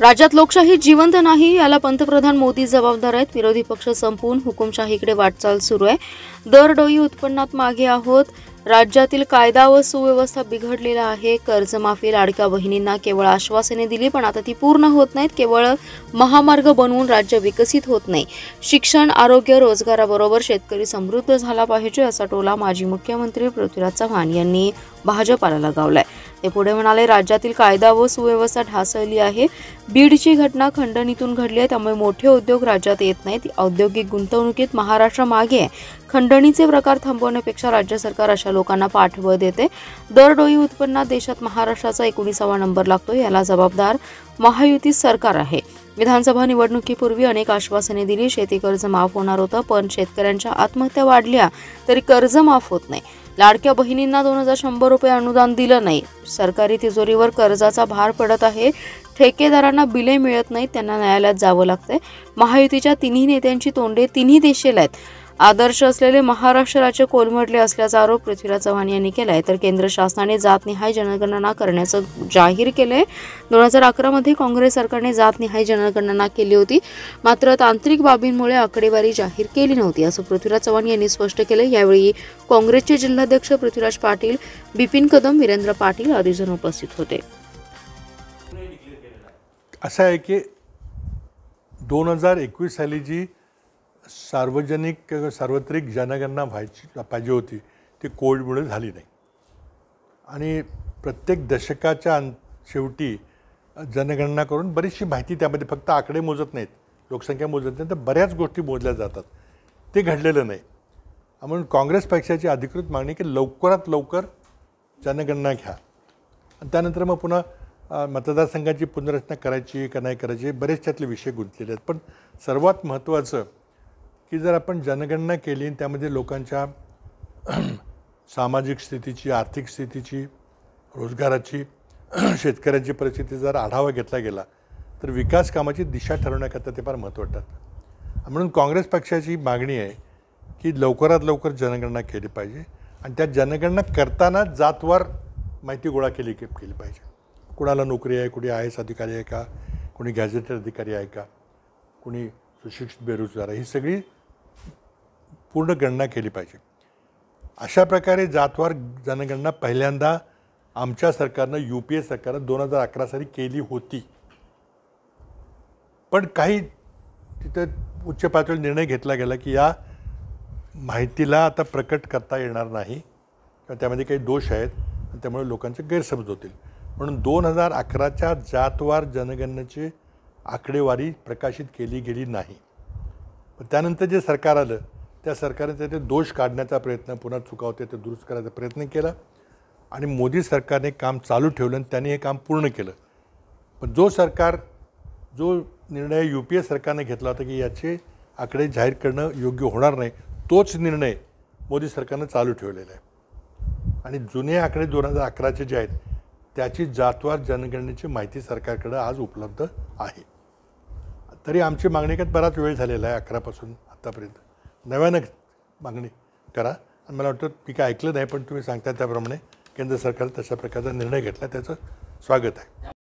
राज्यात लोकशाही जिवंत नाही याला पंतप्रधान मोदी जबाबदार आहेत। विरोधी पक्ष संपून हुकुमशाहीकडे वाटचाल सुरू आहे। दरडोई उत्पन्नात मागे आहोत। राज्यातील कायदा व सुव्यवस्था बिघडलेला आहे। कर्जमाफी लाडक्या बहिणींना केवळ आश्वासने दिली पण आता ती पूर्ण होत नाहीत। केवळ महामार्ग बनवून राज्य विकसित होत नाही। शिक्षण, आरोग्य, रोजगाराबरोबर शेतकरी समृद्ध झाला पाहिजे असा टोला माजी मुख्यमंत्री पृथ्वीराज चव्हाण यांनी भाजपाला लगावलाय। ते पुढे म्हणाले, राज्यातील कायदा व सुव्यवस्था ढासळली आहे। बीडची घटना खंडणीतून घडली आहे, त्यामुळे मोठे उद्योग राज्यात येत नाहीत। औद्योगिक गुंतवणुकीत महाराष्ट्र मागे आहे। खंडणीचे प्रकार थांबवण्यापेक्षा राज्य सरकार अशा लोकांना पाठबळ देते। दरडोई उत्पन्नात देशात महाराष्ट्राचा 19वा नंबर लागतो। याला जबाबदार महायुती सरकार आहे। विधानसभा निवडणुकीपूर्वी अनेक आश्वासने दिली। शेती कर्ज माफ होणार होतं, पण शेतकऱ्यांच्या आत्महत्या वाढल्या तरी कर्ज माफ होत नाही। लाडक्या बहिणींना 2100 रुपये अनुदान दिलं नाही। सरकारी तिजोरीवर कर्जाचा भार पडत आहे। ठेकेदारांना बिले मिळत नाहीत, त्यांना न्यायालयात जावं लागतंय। महायुतीच्या तिन्ही नेत्यांची तोंडे तिन्ही दिशेला आहेत। आदर्श असलेले महाराष्ट्र राज्य कोलमडले असल्याचा आरोप पृथ्वीराज चव्हाण यांनी केलाय। तर केंद्र शासनाने जातनिहाय जनगणना करण्याचं जाहीर केलंय। 2011 मध्ये काँग्रेस सरकारने जातनिहाय जनगणना केली होती, मात्र तांत्रिक बाबींमुळे आकडेवारी जाहीर केली नव्हती असं पृथ्वीराज चव्हाण यांनी स्पष्ट केलं। यावेळी काँग्रेसचे जिल्हाध्यक्ष पृथ्वीराज पाटील, बिपिन कदम, वीरेंद्र पाटील आदी जण उपस्थित होते। असं आहे की 2021 साली जी सार्वत्रिक जनगणना व्हायची पाहिजे होती ती कोविडमुळे झाली नाही। आणि प्रत्येक दशकाच्या शेवटी जनगणना करून बरीचशी माहिती, त्यामध्ये फक्त आकडे मोजत नाहीत, लोकसंख्या मोजत नाही, तर बऱ्याच गोष्टी मोजल्या जातात। ते घडलेलं नाही। म्हणून काँग्रेस पक्षाची अधिकृत मागणी की लवकरात लवकर जनगणना घ्या आणि त्यानंतर मग पुन्हा मतदारसंघाची पुनर्रचना करायची का नाही करायची, बरेच त्यातले विषय गुंतलेले आहेत। पण सर्वात महत्त्वाचं की जर आपण जनगणना केली आणि त्यामध्ये लोकांच्या सामाजिक स्थितीची, आर्थिक स्थितीची, रोजगाराची, शेतकऱ्यांची परिस्थिती जर आढावा घेतला गेला तर विकास कामाची दिशा ठरवण्याकरता ते फार महत्त्व ठरतं। म्हणून काँग्रेस पक्षाची मागणी आहे की लवकरात लवकर जनगणना केली पाहिजे आणि त्या जनगणना करताना जातवार माहिती गोळा केली पाहिजे। कुणाला नोकरी आहे, कुणी IAS अधिकारी आहे का, कुणी गॅझेटेड अधिकारी आहे का, कुणी सुशिक्षित बेरोजगार आहे, ही सगळी पूर्ण गणना केली पाहिजे। अशा प्रकारे जातवार जनगणना पहिल्यांदा आमच्या सरकारनं, UPA सरकारनं 2011 साली केली होती। पण काही तिथं उच्च पातळीवर निर्णय घेतला गेला की या माहितीला आता प्रकट करता येणार नाही किंवा त्यामध्ये काही दोष आहेत आणि त्यामुळे लोकांचे गैरसमज होतील। म्हणून 2011च्या जातवार जनगणनेची आकडेवारी प्रकाशित केली गेली नाही। त्यानंतर जे सरकार आलं त्या सरकारने त्याचे दोष काढण्याचा प्रयत्न, पुन्हा चुका होते ते दुरुस्त करायचा प्रयत्न केला आणि मोदी सरकारने काम चालू ठेवलं आणि त्यांनी हे काम पूर्ण केलं। पण जो निर्णय UPA सरकारने घेतला होता की याचे आकडे जाहीर करणं योग्य होणार नाही, तोच निर्णय मोदी सरकारनं चालू ठेवलेला आहे। आणि जुने आकडे 2011चे जे आहेत त्याची जातवार जनगणनेची माहिती सरकारकडे आज उपलब्ध आहे। तरी आमची मागणी करत बराच वेळ झालेला आहे, 11 पासून आतापर्यंत। नव्यानं मागणी करा आणि मला वाटतं मी काय ऐकलं नाही, पण तुम्ही सांगता त्याप्रमाणे केंद्र सरकारने तशा प्रकारचा निर्णय घेतला, त्याचं स्वागत आहे।